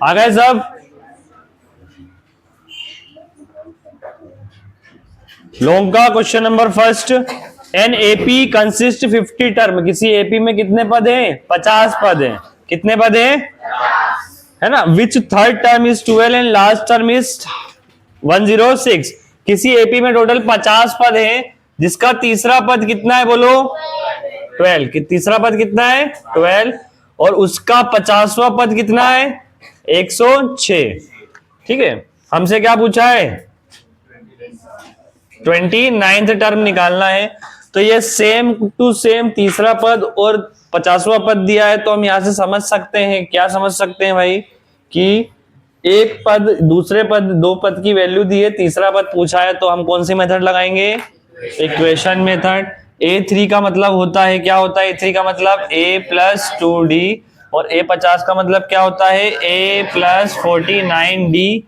आ गए सब? लोगों का question number first, an AP consist 50 term. किसी एपी में कितने पद हैं? 50 पद हैं। कितने पद हैं? है ना। Which third term is 12 and last term is 106। किसी एपी में टोटल 50 पद हैं, जिसका तीसरा पद कितना है? बोलो 12। तीसरा पद कितना है? 12। और उसका 50वां पद कितना है? 106। ठीक है। हमसे क्या पूछा है? 29th टर्म निकालना है। तो ये सेम टू सेम तीसरा पद और 50वां पद दिया है, तो हम यहां से समझ सकते हैं, क्या समझ सकते हैं भाई, कि एक पद दूसरे पद, दो पद की वैल्यू दी है, तीसरा पद पूछा है, तो हम कौन सी मेथड लगाएंगे? Equation method. A3 का मतलब होता है, क्या होता है A3 का मतलब? A plus 2D। और A50 का मतलब क्या होता है? A plus 49D।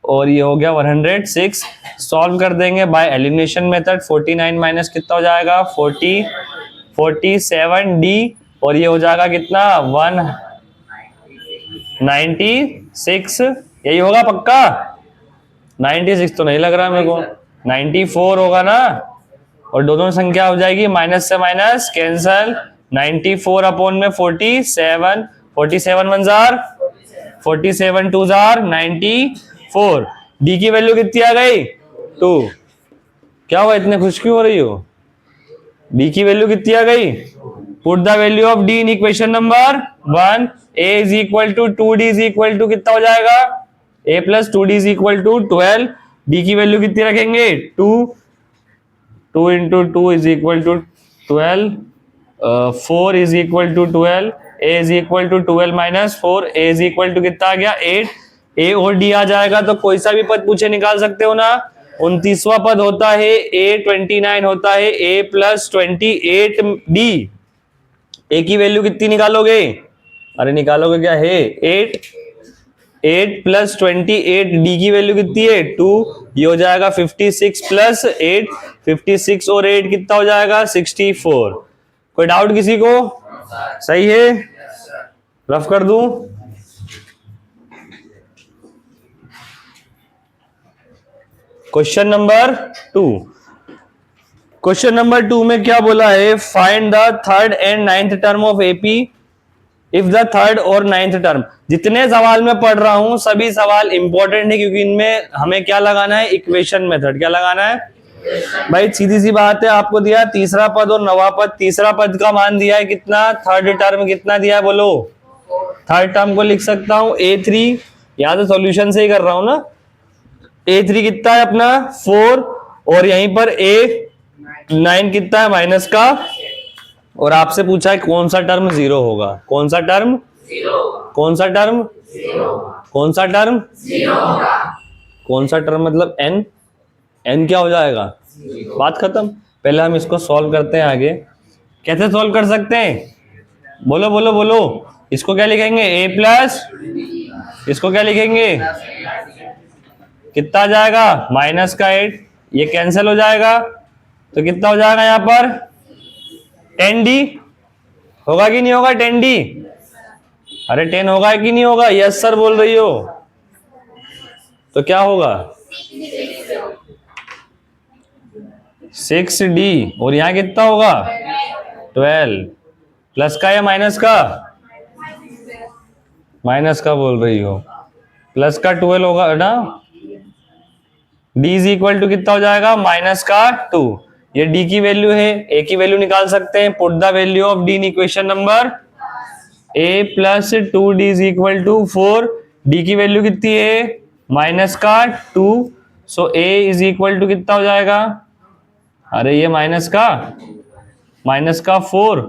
और ये हो गया 106। सॉल्व कर देंगे बाय एलिमिनेशन मेथड। 49 माइनस कितना हो जाएगा? 47D। और ये हो जाएगा कितना? 196। यही होगा पक्का? 96 तो नहीं लग रहा मेरे को, 94 होगा ना। और दोनों संख्या हो जाएगी माइनस से माइनस कैंसल। 94 अपॉन में 47, 47 वन जार 47 टू जार 94। डी की वैल्यू कितनी आ गई? 2। क्या हुआ, इतने खुश क्यों हो रही हो? डी की वैल्यू कितनी आ गई? Put the value of D in equation number 1। A is equal to 2D is equal to कितना हो जाएगा? a plus 2D is equal to 12। D की वैल्यू कितनी रखेंगे? 2। 2 into 2 is equal to 12। 4 is equal to 12। a is equal to 12 minus 4। a is equal to कितना आ गया? 8। a और d आ जाएगा तो कोई सा भी पद पूछे निकाल सकते हो ना। 29वां पद होता है a, 29 होता है a प्लस 28d। a की वैल्यू कितनी निकालोगे? अरे निकालोगे क्या है? 8। 8 प्लस 28, डी की वैल्यू कितनी है? 2। ये हो जाएगा 56 प्लस 8। 56 और 8 कितना हो जाएगा? 64। कोई डाउट किसी को? सही है, रफ कर दूं? Question number 2। क्वेश्चन नंबर 2 में क्या बोला है? Find the third and ninth term of AP if the third और नाइन्थ टर्म। जितने सवाल मैं पढ़ रहा हूं सभी सवाल इंपॉर्टेंट है, क्योंकि इनमें हमें क्या लगाना है? Equation method. क्या लगाना है भाई? सीधी सी बात है, आपको दिया तीसरा पद और नवा पद। तीसरा पद का मान दिया है कितना? थर्ड टर्म कितना दिया है? बोलो। थर्ड टर्म को लिख सकता हूं A3। यहां तो सॉल्यूशन से ही कर रहा हूं ना। A3 कितना है अपना? 4। और यहीं पर A9 कितना है? माइनस का। और आपसे पूछा है कौन सा टर्म 0 होगा? कौन सा टर्म? कौन सा टर्म? कौन सा टर्म? कौन सा टर्म मतलब n। n क्या हो जाएगा? बात खत्म। पहले हम इसको सॉल्व करते हैं आगे। कैसे सॉल्व कर सकते हैं? बोलो बोलो बोलो। इसको क्या लिखेंगे? a प्लस, इसको क्या लिखेंगे? कितना आ जाएगा? माइनस का 8। ये कैंसिल हो जाएगा तो कितना हो जाएगा यहां पर? 10D होगा कि नहीं होगा? 10D। अरे 10 होगा कि नहीं होगा? यस सर बोल रही हो। तो क्या होगा? 6D। और यहां कितना होगा? 12। प्लस का या माइनस का? माइनस का बोल रही हो। प्लस का 12 होगा ना। D इज इक्वल टू कितना हो जाएगा? माइनस का 2। ये D की वैल्यू है, A की वैल्यू निकाल सकते हैं। Put the value of D in equation number A plus 2D is equal to 4। D की वैल्यू कितनी है? माइनस का 2। So A is equal to कितना हो जाएगा? अरे ये माइनस का 4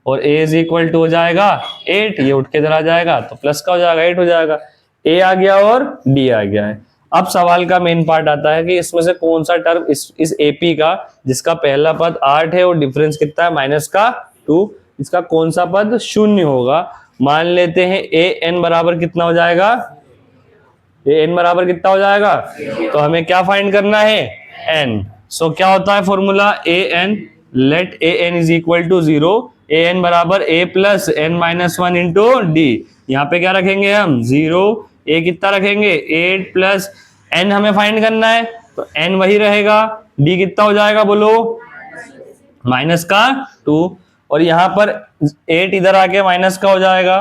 और A इज इक्वल टू हो जाएगा 8। ये उठ के चला जाएगा तो प्लस का हो जाएगा, 8 हो जाएगा। A आ गया और D आ गया है। अब सवाल का मेन पार्ट आता है कि इसमें से कौन सा टर्म इस AP का, जिसका पहला पद 8 है और डिफरेंस कितना है? माइनस का 2, इसका कौन सा पद शून्य होगा? मान लेते हैं AN बराबर कितना हो जाएगा? AN बराबर कितना हो जाएगा? तो हमें क्या फाइंड करना है? N। सो क्या होता है formula? AN let a n is equal to 0, a n बराबर a plus n minus 1 into d. यहाँ पे क्या रखेंगे हम 0, ए कितना रखेंगे 8 प्लस एन हमें फाइंड करना है तो एन वही रहेगा, डी कितना हो जाएगा बोलो माइनस का 2, और यहाँ पर 8 इधर आके माइनस का हो जाएगा,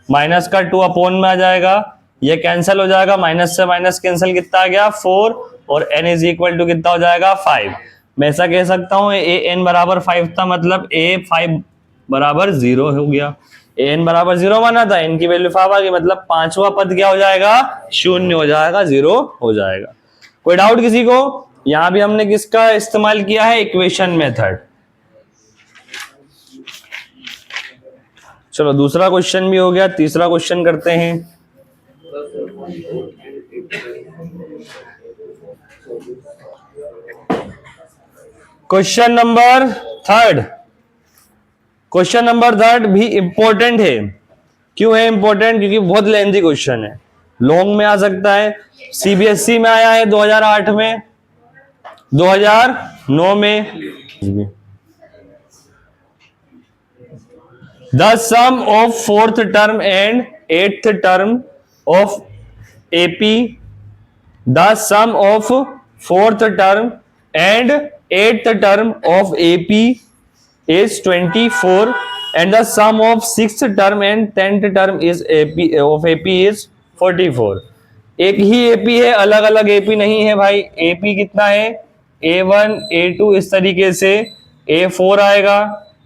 माइनस का 2 अपोन में आ जाएगा, ये कैंसिल हो जाएगा, माइनस से माइनस कैंसिल कितना आ गया 4, और n इज इक्वल टू कितना हो जाएगा 5। मैं ऐसा कह सकता हूँ ए एन बराबर 5 था, मतलब ए 5 बराबर 0 हो गया। ए एन बराबर 0 माना था, n की वैल्यू 5 आ गई, मतलब पांचवा पद क्या हो जाएगा 0 हो जाएगा, 0 हो जाएगा। कोई डाउट किसी को? यहां भी हमने किसका इस्तेमाल किया है, इक्वेशन मेथड। चलो दूसरा क्वेश्चन भी हो गया, तीसरा क्वेश्चन करते हैं। Question number third. Question number third भी इंपॉर्टेंट है। क्यों है इंपॉर्टेंट? क्योंकि बहुत लेंथी क्वेश्चन है, लॉन्ग में आ सकता है, सीबीएसई में आया है 2008 में, 2009 में। The sum of fourth term and eighth term of AP, the sum of fourth term and eighth term of AP is 24, and the sum of sixth term and 10th term is AP is 44। एक ही AP है, अलग अलग AP नहीं है भाई। AP कितना है A1 A2 इस तरीके से, A4 आएगा,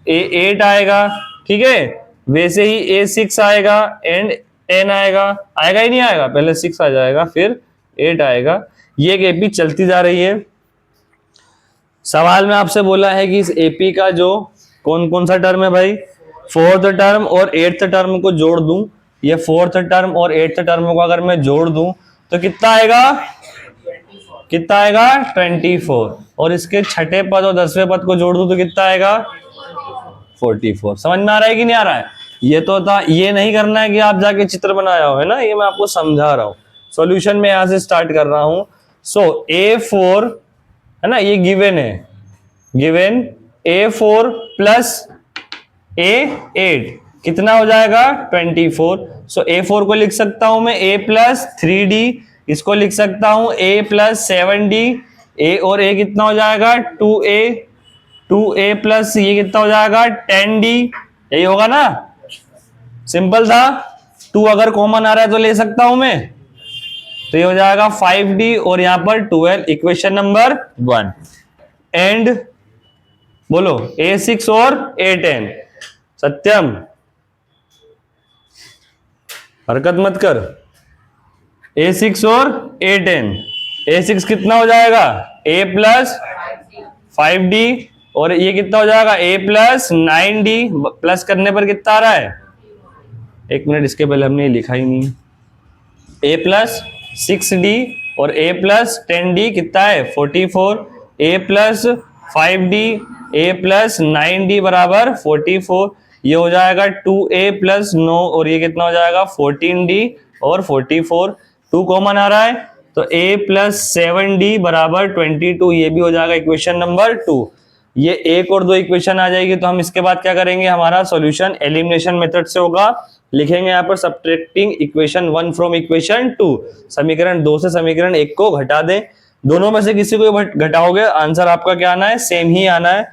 A8 आएगा, ठीक है, वैसे ही A6 आएगा एंड N आएगा ही नहीं आएगा, पहले 6 आ जाएगा फिर 8 आएगा। ये एक एपी चलती जा रही है। सवाल में आपसे बोला है कि इस एपी का जो कौन कौन सा टर्म है भाई, फोर्थ टर्म और एट्थ टर्म को जोड़ दूं, ये फोर्थ टर्म और एट्थ टर्म को अगर मैं जोड़ दूं तो कितना आएगा 24, और इसके छठे पद और 10वें पद को जोड़ दूं तो कितना आएगा 44। समझ में आ रहा है कि नहीं आ रहा है? ये तो था, ये नहीं करना है कि आप जाके चित्र बनाया हो, है ना, ये मैं आपको समझा रहा हूं। सॉल्यूशन में यहां से स्टार्ट कर रहा हूं। सो A4 है ना, ये गिवन है, गिवन A4 प्लस A8 कितना हो जाएगा 24। सो A4 को लिख सकता हूं मैं A प्लस 3D, इसको लिख सकता हूं A प्लस 7D, A और A कितना हो जाएगा 2A प्लस ये कितना हो जाएगा 10D, यही होगा ना, सिंपल था। 2 अगर कॉमन आ रहा है तो ले सकता हूं मैं, तो ये हो जाएगा 5D और यहां पर 12, इक्वेशन नंबर 1। एंड बोलो A6 और A10। सत्यम हरकत मत कर। A6 और A10, A6 कितना हो जाएगा A प्लस 5D और ये कितना हो जाएगा A प्लस 9D, प्लस करने पर कितना आ रहा है, एक मिनट, इसके पहले हमने लिखा ही नहीं, A प्लस 6D और A प्लस 10D कितना है 44, A plus 5D A plus 9D बराबर 44, ये हो जाएगा 2A प्लस 9 और ये कितना हो जाएगा 14D और 44, 2 कॉमन आ रहा है तो A प्लस 7D बराबर 22, ये भी हो जाएगा इक्वेशन नंबर 2। ये एक और दो इक्वेशन आ जाएगी तो हम इसके बाद क्या करेंगे, हमारा सॉल्यूशन एलिमिनेशन मेथड से होगा। लिखेंगे यहाँ पर सब्ट्रैक्टिंग इक्वेशन 1 फ्रॉम इक्वेशन 2, समीकरण 2 से समीकरण 1 को घटा दें, दोनों में से किसी को घटाओगे आंसर आपका क्या आना है, सेम ही आना है।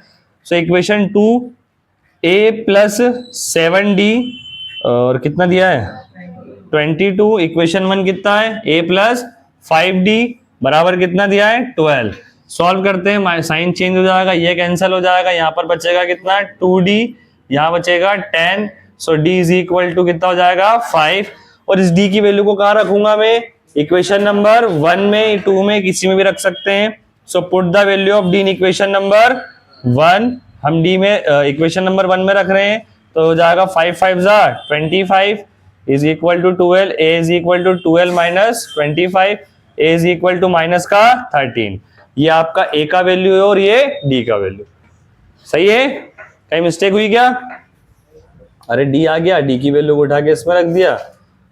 So equation 2 A plus 7D और कितना दिया है 22, इक्वेशन 1 कितना है A प्लस 5D बराबर कितना दिया है 12। सॉल्व करते हैं, साइन चेंज हो जाएगा, ये कैंसिल हो जाएगा, यहाँ पर बचेगा कितना 2D, यहाँ बचेगा 10। सो D इज इक्वल टू कितना हो जाएगा 5, और इस D की वैल्यू को कहाँ रखूंगा मैं, इक्वेशन नंबर 1 में 2 में किसी में भी रख सकते हैं। So put the value of D in equation number 1, हम D में इक्वेशन नंबर 1 में रख रहे हैं तो हो जाएगा 5 5 25 is equal to 12, A is equal to 12 minus 25, A is equal to minus का 13। ये आपका A का वैल्यू है और ये D का वैल्यू, सही है, कहीं मिस्टेक हुई क्या? अरे D आ गया, D की वैल्यू को उठा के इसमें रख दिया,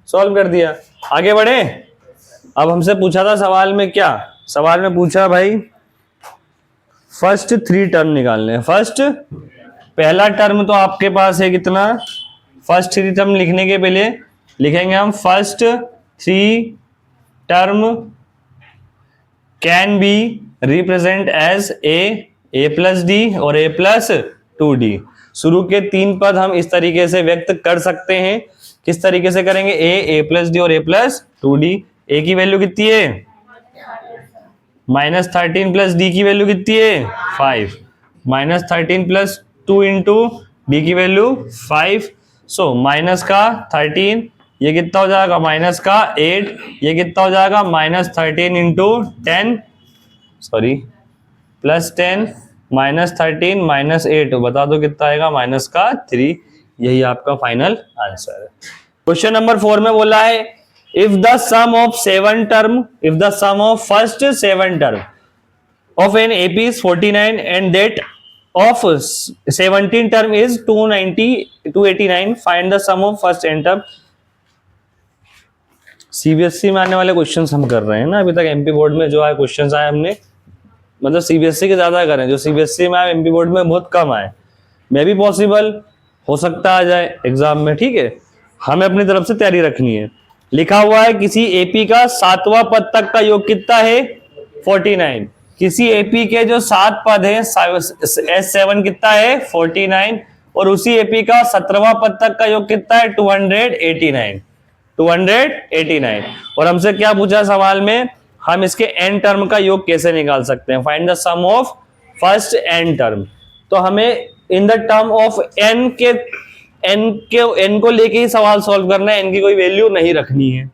सॉल्व कर दिया, आगे बढ़े। अब हमसे पूछा था सवाल में क्या, सवाल में पूछा भाई फर्स्ट 3 टर्म निकालने हैं। फर्स्ट पहला टर्म तो आपके पास है कितना, फर्स्ट 3 टर्म लिखने के पहले लिखेंगे हम first 3 term can be represent as a plus d और ए प्लस 2d। शुरू के 3 पद हम इस तरीके से व्यक्त कर सकते हैं। किस तरीके से करेंगे, ए प्लस डी और ए प्लस 2d। ए की वैल्यू कितनी है -13 प्लस डी की वैल्यू कितनी है 5, -13 प्लस 2 इंटू डी की वैल्यू 5। सो माइनस का 13, ये कितना हो जाएगा माइनस का 8, ये कितना हो जाएगा -13 इंटू 10, सॉरी प्लस 10 -13 -8, बता दो कितना आएगा माइनस का 3। यही आपका फाइनल आंसर है। क्वेश्चन नंबर 4 में बोला है if the sum of 7 term, if the sum of first 7 term of an AP is 49 and that of 17 term is 289, find the sum of first n term। CBSE में आने वाले questions हम कर रहे हैं ना, अभी तक एमपी बोर्ड में जो आए क्वेश्चंस आए हमने मतलब सीबीएसई के ज्यादा करें, जो सीबीएसई में आए एमपी बोर्ड में बहुत कम आए। मे भी पॉसिबल हो सकता आ जाए एग्जाम में, ठीक है, हमें अपनी तरफ से तैयारी रखनी है। लिखा हुआ है किसी एपी का 7वां पद तक का योग कितना है 49। किसी एपी के जो 7 पद है S7 कितना है 49 और उसी एपी का 17वां पद तक का योग कितना है 289। और हमसे क्या पूछा सवाल में, हम इसके n टर्म का योग कैसे निकाल सकते हैं, find the sum of first n term. तो हमें in the term of n को लेके ही सवाल सॉल्व करना है, n की कोई वैल्यू नहीं रखनी है।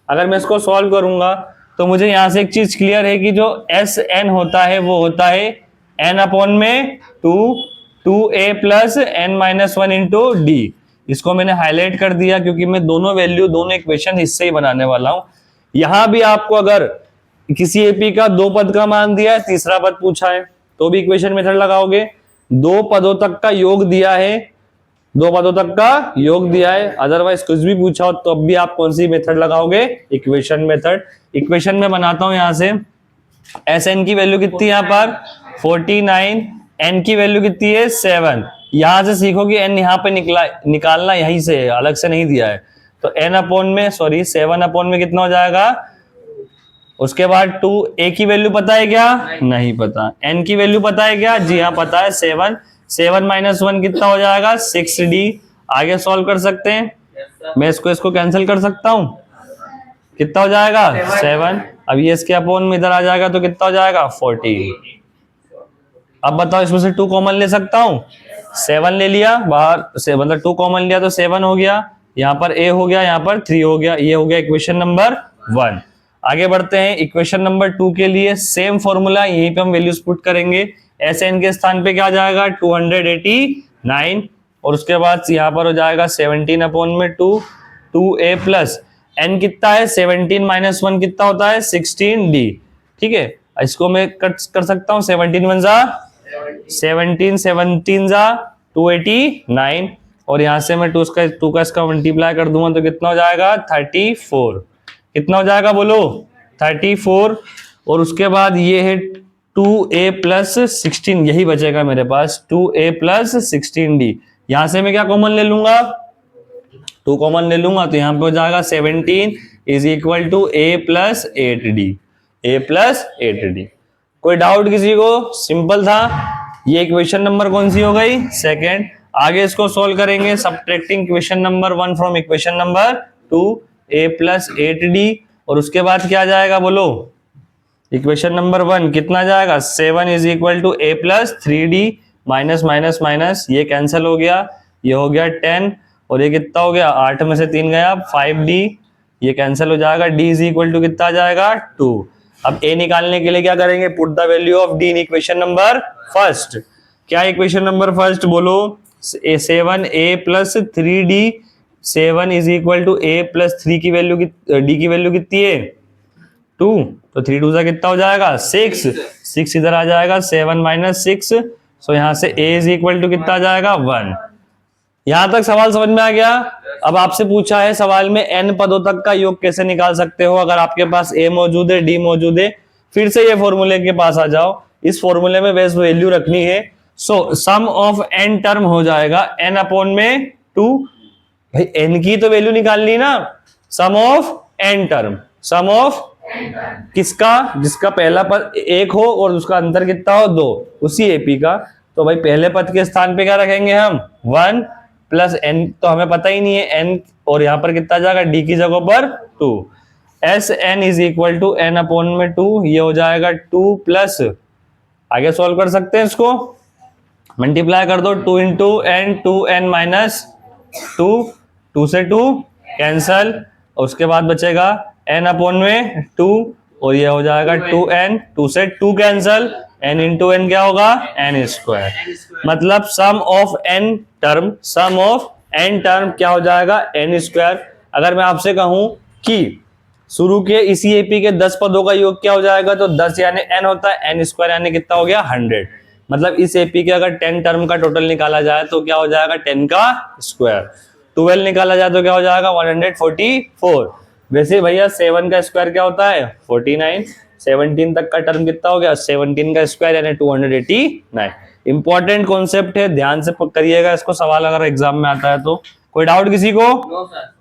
अगर मैं इसको सॉल्व करूंगा तो मुझे यहां से एक चीज क्लियर है कि जो Sn होता है वो होता है n अपॉन में 2a plus n-1 into D. इसको मैंने हाईलाइट कर दिया क्योंकि मैं दोनों वैल्यू दोनों इक्वेशन इससे ही बनाने वाला हूं। यहां भी आपको अगर किसी एपी का 2 पद का मान दिया है, तीसरा पद पूछा है तो भी इक्वेशन मेथड लगाओगे। 2 पदों तक का योग दिया है, 2 पदों तक का योग दिया है, अदरवाइज कुछ भी पूछा हो तो अब भी आप कौन सी मेथड लगाओगे, इक्वेशन मेथड। इक्वेशन में बनाता हूं यहां से Sn की वैल्यू कितनी है यहाँ पर 49, n की वैल्यू कितनी है 7। यहां से सीखोगे n यहाँ पे निकालना यहीं से है, अलग से नहीं दिया है। तो n अपॉन में 7 अपॉन में कितना हो जाएगा, उसके बाद 2 a की वैल्यू पता है क्या, नहीं पता। n की वैल्यू पता है क्या, जी हाँ पता है 7 -1 कितना हो जाएगा 6d। आगे सॉल्व कर सकते हैं, मैं इसको कैंसिल कर सकता हूं, कितना हो जाएगा 7। अब ये इसके अपोन में इधर आ जाएगा तो कितना हो जाएगा 40। अब बताओ इसमें से 2 कॉमन ले सकता हूं, 7 ले लिया बाहर से, मतलब 2 कॉमन लिया तो 7 हो गया, यहाँ पर a हो गया, यहाँ पर 3 हो गया। ये हो गया इक्वेशन नंबर 1। आगे बढ़ते हैं इक्वेशन नंबर 2 के लिए सेम फॉर्मूला, यहीं पे हम वैल्यूज पुट करेंगे। Sn के स्थान पे क्या आ जाएगा 289 और उसके बाद यहाँ पर हो जाएगा 17 अपॉन में 2a प्लस n कितना है 17 -1 कितना होता है 16d। ठीक है, इसको मैं कट कर सकता हूँ, 17 1 जा 17 जा 289 और यहाँ से मैं 2 का इसका मल्टीप्लाई कर दूंगा तो कितना हो जाएगा 34। कितना हो जाएगा बोलो 34। और उसके बाद ये है 2a प्लस 16, यही बचेगा मेरे पास 2a प्लस 16d। यहां से मैं क्या कॉमन ले लूंगा 2 कॉमन ले लूंगा तो यहाँ पे हो जाएगा 17 is equal to a plus 8d। कोई डाउट किसी को, सिंपल था। ये इक्वेशन नंबर कौन सी हो गई सेकंड। आगे इसको सोल्व करेंगे subtracting equation number 1 from equation number 2 a plus 8d और उसके बाद क्या जाएगा बोलो इक्वेशन नंबर 1 कितना जाएगा 7 is equal to a plus 3d minus minus minus ये कैंसिल हो गया, ये हो गया 10 और ये कितना हो गया 8 में से 3 गया 5d, ये कैंसिल हो जाएगा। d इज इक्वल टू कितना जाएगा 2। अब a निकालने के लिए क्या करेंगे put the value of d in equation number first. क्या इक्वेशन नंबर फर्स्ट बोलो 7a plus 3d 7 is equal to a plus 3 की वैल्यू d की वैल्यू कितनी है 2 तो 3 2 कितना हो जाएगा 6 इधर आ जाएगा 7 माइनस 6 सो यहाँ से a इज इक्वल टू कितना आ जाएगा 1। यहां तक सवाल समझ में आ गया। अब आपसे पूछा है सवाल में n पदों तक का योग कैसे निकाल सकते हो। अगर आपके पास a मौजूद है d मौजूद है फिर से ये फॉर्मूले के पास आ जाओ। इस फॉर्मूले में बेस वैल्यू रखनी है। सो सम ऑफ n टर्म हो जाएगा n अपॉन में 2। भाई n की तो वैल्यू निकालनी ना, sum of n term, sum of किसका, जिसका पहला पद एक हो और उसका अंतर कितना हो 2, उसी एपी का। तो भाई पहले पद के स्थान पे क्या रखेंगे हम 1 प्लस n, तो हमें पता ही नहीं है n, और यहां पर कितना जाएगा d की जगह पर 2। S N is equal to n upon में 2, ये हो जाएगा 2 प्लस, आगे सॉल्व कर सकते हैं इसको, मल्टीप्लाई कर दो 2 इंटू एन, 2n माइनस 2, 2 से 2 कैंसल, और उसके बाद बचेगा n अपॉन में 2, और ये हो जाएगा 2n, 2 से 2 कैंसल, n इंटू n क्या होगा n स्क्वायर। मतलब sum of n term, sum of n term क्या हो जाएगा n स्क्वायर। अगर मैं आपसे कहूं कि शुरू के इसी एपी के 10 पदों का योग क्या हो जाएगा, तो 10 यानी n होता है, n स्क्वायर यानी कितना हो गया 100। मतलब इस एपी के अगर 10 टर्म का टोटल निकाला जाए तो क्या हो जाएगा 10 का स्क्वायर, 12 निकाला जाए तो क्या हो जाएगा 144। वैसे भैया 7 का स्क्वायर क्या होता है 49, 17 तक का टर्म कितना हो गया 17 का स्क्वायर यानी 289। इंपॉर्टेंट कॉन्सेप्ट है, ध्यान से करिएगा इसको, सवाल अगर एग्जाम में आता है तो। कोई डाउट किसी को? No sir.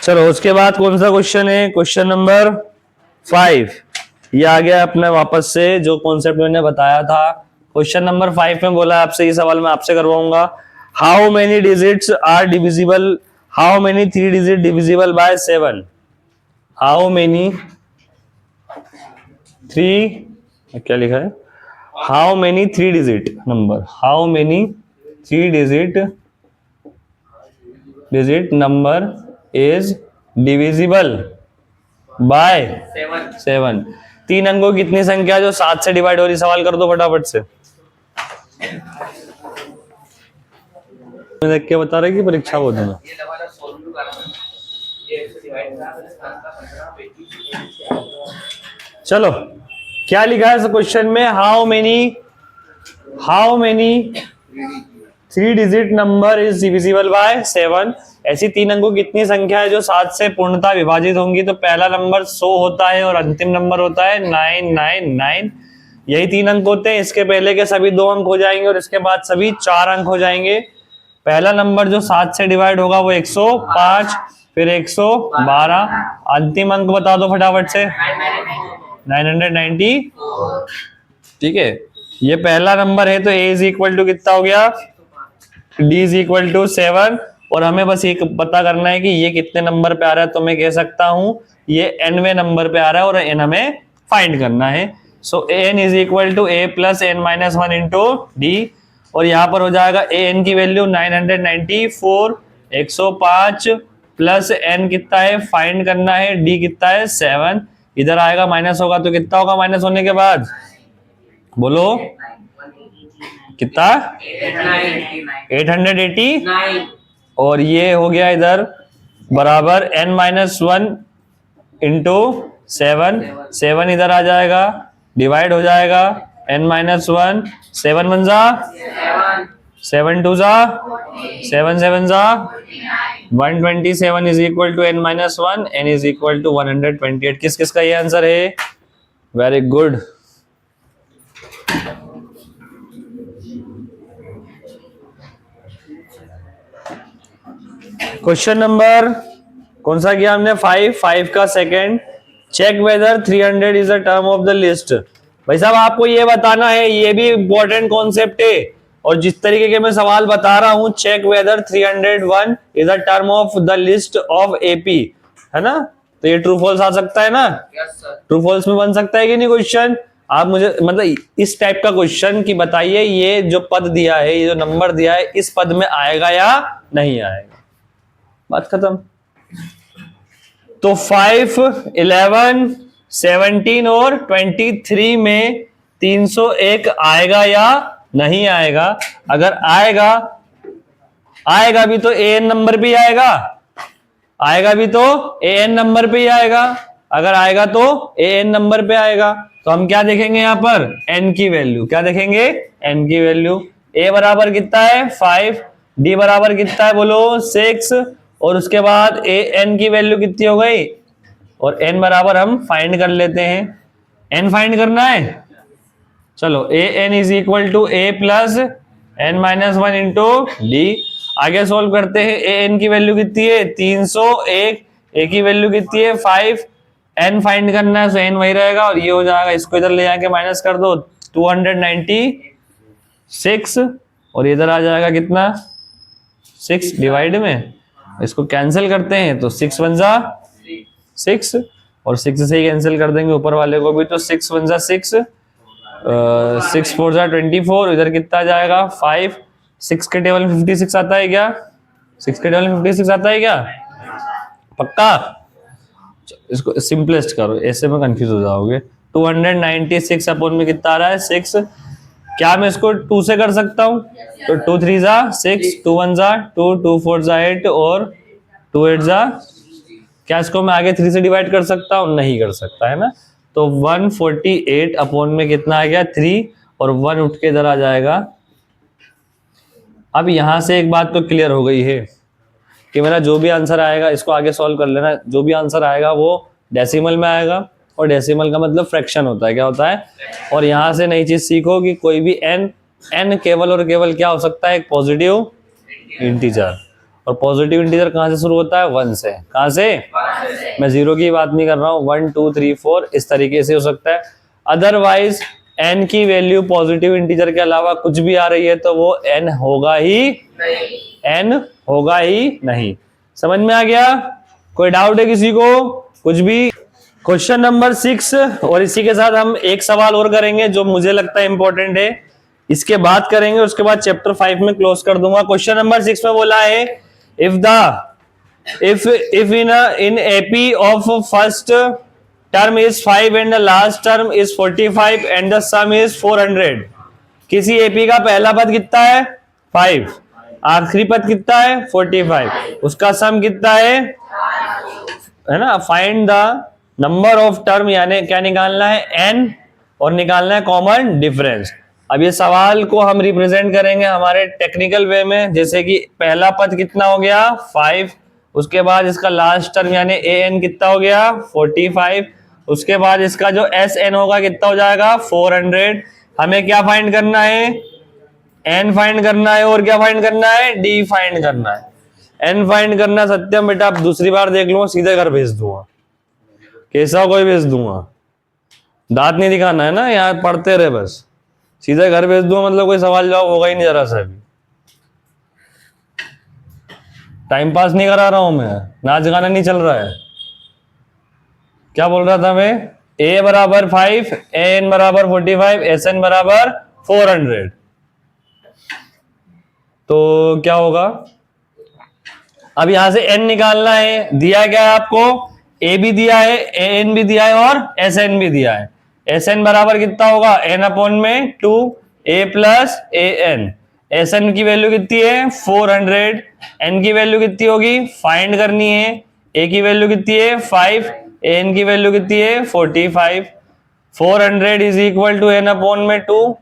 चलो उसके बाद कौन सा क्वेश्चन है, क्वेश्चन नंबर 5। ये आ गया अपने वापस से जो कॉन्सेप्ट मैंने बताया था। क्वेश्चन नंबर 5 में बोला आपसे, ये सवाल मैं आपसे करवाऊंगा, how many digits are divisible, how many 3 digit divisible by 7, how many 3, क्या लिखा है, how many 3 digit number, how many 3 digit number is divisible by 7। 3 अंकों की कितनी संख्या जो 7 से डिवाइड हो रही, सवाल कर दो फटाफट से। देख के बता रहे कि परीक्षा वो दूंगा। चलो क्या लिखा है इस क्वेश्चन में, how many 3 digit number is divisible by 7। ऐसी 3 अंकों की कितनी संख्या है जो 7 से पूर्णतः विभाजित होंगी। तो पहला नंबर 100 होता है और अंतिम नंबर होता है 999, यही 3 अंक होते हैं। इसके पहले के सभी 2 अंक हो जाएंगे और इसके बाद सभी 4 अंक हो जाएंगे। पहला नंबर जो 7 से डिवाइड होगा वो 105, फिर 112, अंतिम अंक बता दो फटाफट से 990। ठीक है, ये पहला नंबर है तो a इज इक्वल टू कितना हो गया, d इज इक्वल टू 7, और हमें बस ये पता करना है कि ये कितने नंबर पे आ रहा है। तो मैं कह सकता हूं ये nवें नंबर पे आ रहा है और n हमें फाइंड करना है। So an is equal to a plus n minus 1 into d, और यहाँ पर हो जाएगा an की वैल्यू 994, 105 प्लस n कितना है फाइंड करना है, d कितना है 7, इधर आएगा माइनस होगा तो कितना होगा माइनस होने के बाद, बोलो कितना 880, और ये हो गया इधर बराबर n माइनस 1 इंटू 7, 7 इधर आ जाएगा, डिवाइड हो जाएगा n माइनस 1, 7 1 जा 7 2 जा 7 7 जा 127 is equal to n minus 1, n is equal to 128। किस किस का ये आंसर है, वेरी गुड। क्वेश्चन नंबर कौन सा किया हमने 5 का second, check whether 300 is a term of the list. भाई साहब आपको ये बताना है, ये भी इंपॉर्टेंट कॉन्सेप्ट है, और जिस तरीके के मैं सवाल बता रहा हूं, check whether 301 is a term of the list of AP, है ना। तो ये ट्रू फॉल्स आ सकता है ना, ट्रू फॉल्स में बन सकता है कि नहीं क्वेश्चन। आप मुझे मतलब इस टाइप का क्वेश्चन कि बताइए ये जो पद दिया है, ये जो नंबर दिया है, इस पद में आएगा या नहीं आएगा, बात खत्म। तो 5, 11, 17 और 23 में 301 आएगा या नहीं आएगा। अगर आएगा भी तो an नंबर पे आएगा, आएगा भी तो an नंबर पे ही आएगा। अगर आएगा तो an नंबर पे आएगा। तो हम क्या देखेंगे यहाँ पर, n की वैल्यू, क्या देखेंगे n की वैल्यू। a बराबर कितना है 5, d बराबर कितना है बोलो 6, और उसके बाद ए एन की वैल्यू कितनी हो गई, और एन बराबर हम फाइंड कर लेते हैं, एन फाइंड करना है। चलो a n is equal to a plus n minus one into d. आगे सोल्व करते हैं। ए एन की वैल्यू कितनी है 301, ए की वैल्यू कितनी है 5, एन फाइंड करना है तो एन वही रहेगा और ये हो जाएगा, इसको इधर ले जाके माइनस कर दो 296 और इधर आ जाएगा कितना 6 डिवाइड में, इसको कैंसिल करते हैं तो 6 वन जा 6 और 6 से ही कैंसिल कर देंगे ऊपर वाले को भी, तो 6 वन जा 6, 6 4 जा 24, इधर कितना जाएगा 5, 6 के टेबल में 56 आता है क्या, 6 के टेबल में 56 आता है क्या, पक्का। इसको सिंपलेस्ट करो, ऐसे में कंफ्यूज हो जाओगे। 296 अपॉन में कितना आ रहा है 6, क्या मैं इसको 2 से कर सकता हूँ, तो 2 3 जा 6, 2 1 जा 2, 2 4 जा 8 और 2 8 जा, क्या इसको मैं आगे 3 से डिवाइड कर सकता हूँ, नहीं कर सकता है ना। तो 148 अपॉन में कितना आ गया 3 और 1 उठ के इधर आ जाएगा। अब यहां से एक बात तो क्लियर हो गई है कि मेरा जो भी आंसर आएगा, इसको आगे सॉल्व कर लेना, जो भी आंसर आएगा वो डेसिमल में आएगा और डेसिमल का मतलब फ्रैक्शन होता है, क्या होता है। और यहां से नई चीज सीखो कि कोई भी एन केवल और केवल क्या हो सकता है, एक पॉजिटिव इंटीजर, और पॉजिटिव इंटीजर कहां से शुरू होता है 1 से, कहां से, मैं 0 की बात नहीं कर रहा हूं, 1 2 3 4 इस तरीके से हो सकता है। अदरवाइज एन की वैल्यू पॉजिटिव इंटीजर के अलावा कुछ भी आ रही है तो वो एन होगा ही नहीं। समझ में आ गया, कोई डाउट है किसी को कुछ भी। क्वेश्चन नंबर 6, और इसी के साथ हम एक सवाल और करेंगे जो मुझे लगता है इंपॉर्टेंट है, इसके बाद करेंगे, उसके बाद चैप्टर 5 में क्लोज कर दूंगा। क्वेश्चन नंबर 6 में बोला है if in AP of first term is 5 and the last term is 45 and the sum is 400, किसी AP का पहला पद कितना है 5, आखिरी पद कितना है 45, उसका सम कितना है ना। Find the number of term, यानी क्या निकालना है n और निकालना है कॉमन डिफरेंस। अब ये सवाल को हम रिप्रेजेंट करेंगे हमारे टेक्निकल वे में, जैसे कि पहला पद कितना हो गया 5, उसके बाद इसका लास्ट टर्म यानी an कितना हो गया 45, उसके बाद इसका जो sn होगा कितना हो जाएगा 400। हमें क्या फाइंड करना है, n फाइंड करना है और क्या फाइंड करना है d फाइंड करना है। n फाइंड करना सत्यम बेटा, आप दूसरी बार देख लूंगा सीधे घर भेज दूंगा, कैसा कोई भेज दूंगा, दांत नहीं दिखाना है ना, यहाँ पढ़ते रहे बस, सीधे घर भेज दूंगा, मतलब कोई सवाल जवाब होगा ही नहीं जरा सा भी, टाइम पास नहीं करा रहा हूं मैं, नाच गाना नहीं चल रहा है। क्या बोल रहा था मैं, a बराबर 5, an बराबर 45, sn बराबर 400, तो क्या होगा, अब यहां से n निकालना है, दिया क्या है आपको, a भी दिया है, an भी दिया है और sn भी दिया है। sn बराबर कितना होगा n अपॉन में 2 a प्लस an, sn की वैल्यू कितनी है 400, n की वैल्यू कितनी होगी फाइंड करनी है, a की वैल्यू कितनी है 5, an की वैल्यू कितनी है 45, 400 is equal to n upon में 2,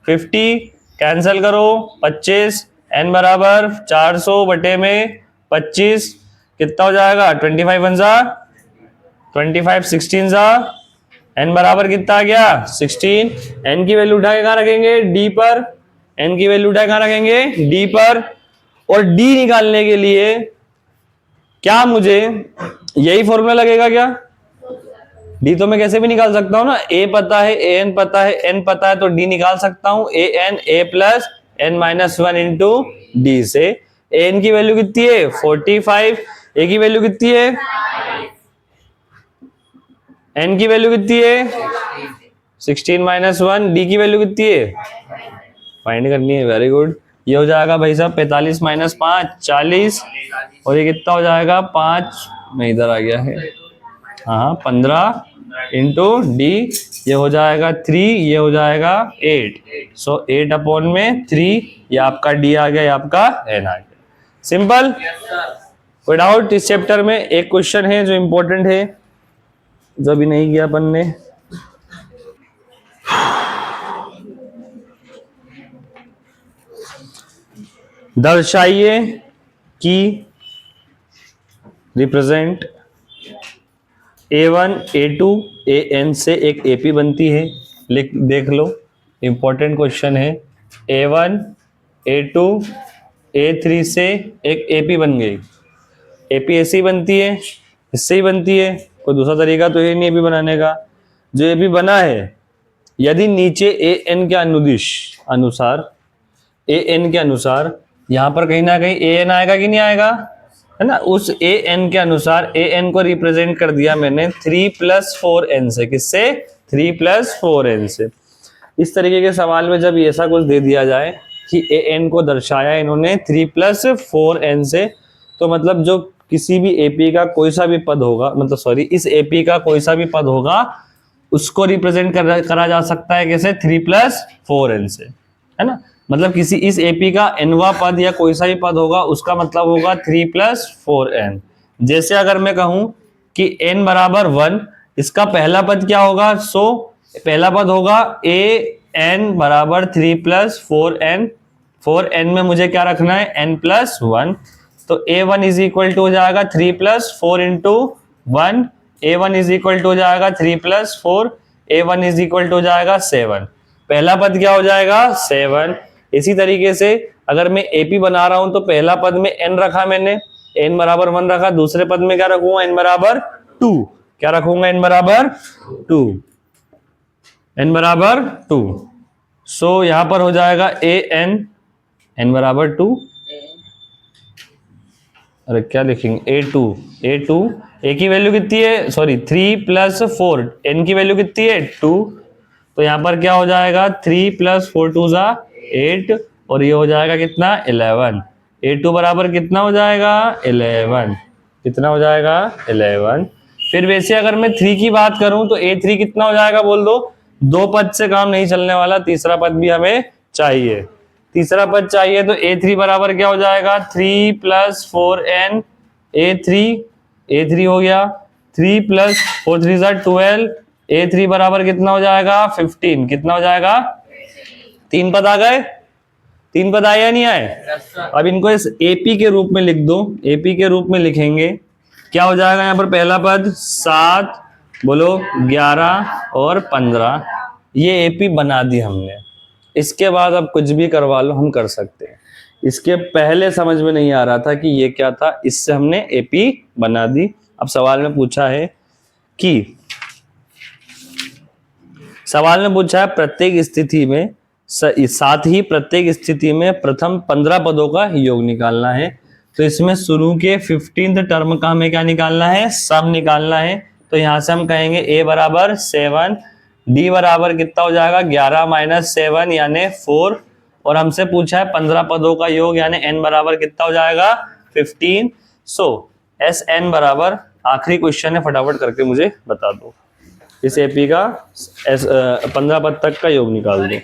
50 कैंसिल करो 25, n बराबर 400 बटे में 25 कितना हो जाएगा 25 वन जा 25, 16 जा, n बराबर कितना आ गया 16। n की वैल्यू उठा के कहां रखेंगे d पर, n की वैल्यू उठा के कहां रखेंगे d पर, और d निकालने के लिए क्या मुझे यही फॉर्मूला लगेगा क्या, d तो मैं कैसे भी निकाल सकता हूं ना, a पता है an पता है n पता है, तो d निकाल सकता हूं an a plus n minus 1 into D से। an की वैल्यू कितनी है 45, a की वैल्यू कितनी है, n की वैल्यू कितनी है 16 माइनस 1, डी की वैल्यू कितनी है फाइंड करनी है, वेरी गुड। ये हो जाएगा भाई साहब 45 माइनस 5 40, और ये कितना हो जाएगा 5 में इधर आ गया है, हाँ 15 इंटू डी, ये हो जाएगा 3, ये हो जाएगा 8, सो 8 अपॉन में 3, ये आपका डी आ गया, ये आपका एन आ गया। सिंपल, कोई डाउट इस चैप्टर में। एक क्वेश्चन है जो इंपॉर्टेंट है, जो भी नहीं किया अपन ने, दर्शाइए कि रिप्रेजेंट A1 A2 AN से एक AP बनती है। देख लो, इंपॉर्टेंट क्वेश्चन है। A1 A2 A3 से एक AP बन गई। AP ऐसे ही बनती है, इससे ही बनती है, कोई दूसरा तरीका तो है नहीं AP बनाने का। जो AP बना है, यदि नीचे AN के अनुसार यहां पर कहीं ना कहीं AN आएगा कि नहीं आएगा, है ना। उस AN के अनुसार AN को रिप्रेजेंट कर दिया मैंने 3 + 4n से। किससे? 3 + 4n से। इस तरीके के सवाल में जब ऐसा कुछ दे दिया जाए कि AN को दर्शाया इन्होंने 3 + 4n से, तो मतलब जो किसी भी AP का कोई सा भी पद होगा, मतलब सॉरी, इस AP का कोई सा भी पद होगा, उसको रिप्रेजेंट करा जा सकता है कैसे? 3 + 4n से, है ना। मतलब किसी इस AP का nवा पद या कोई सा भी पद होगा, उसका मतलब होगा 3 + 4n। जैसे अगर मैं कहूं कि n = 1, इसका पहला पद क्या होगा? पहला पद होगा AN = 3 + 4n। 4n में मुझे क्या रखना है? n + 1। तो A1 = हो जाएगा 3 + 4 × 1। A1 = हो जाएगा 3 + 4। A1 = हो जाएगा 7। पहला पद क्या हो जाएगा? 7। इसी तरीके से अगर मैं AP बना रहा हूं तो पहला पद में n रखा मैंने, n = 1 रखा। दूसरे पद में क्या रखूंगा? n = 2। क्या रखूंगा? n = 2। n = 2। सो यहां पर हो जाएगा n = 2। अरे क्या लिखेंगे? A2 A की वैल्यू कितनी है? सॉरी, 3 + 4, n की वैल्यू कितनी है? 2। तो यहां पर क्या हो जाएगा? 3 + 4 2 = 8, और ये हो जाएगा कितना? 11। A2 बराबर कितना हो जाएगा? 11। कितना हो जाएगा? 11। फिर वैसे अगर मैं 3 की बात करूं तो A3 कितना हो जाएगा? बोल दो। दो पद से काम नहीं चलने वाला, तीसरा पद भी हमें चाहिए। तीसरा पद चाहिए तो A3 बराबर क्या हो जाएगा? 3 + 4n। A3 हो गया। 3 + 4 3 = 12। A3 बराबर कितना हो जाएगा? 15। कितना हो जाएगा? 3 पद आ गए। 3 पद आए या नहीं आए? अब इनको इस AP के रूप में लिख दो। AP के रूप में लिखेंगे, क्या हो जाएगा यहाँ पर? पहला पद 7, बोलो 11 और 15। ये AP बना दी हमने। इसके बाद अब कुछ भी करवा लो, हम कर सकते हैं। इसके पहले समझ में नहीं आ रहा था कि ये क्या था, इससे हमने AP बना दी। अब सवाल में पूछा है प्रत्येक स्थिति में, साथ ही प्रत्येक स्थिति में प्रथम 15 पदों का योग निकालना है। तो इसमें शुरू के 15th टर्म का हमें क्या निकालना है? सम निकालना है। तो यहां से हम कहेंगे A = 7, D बराबर कितना हो जाएगा? 11 - 7 यानी 4, और हमसे पूछा है 15 पदों का योग, यानी n बराबर कितना हो जाएगा? 15। सो SN बराबर, आखिरी क्वेश्चन है, फटाफट करके मुझे बता दो। इस AP का 15 पद तक का योग निकाल दो।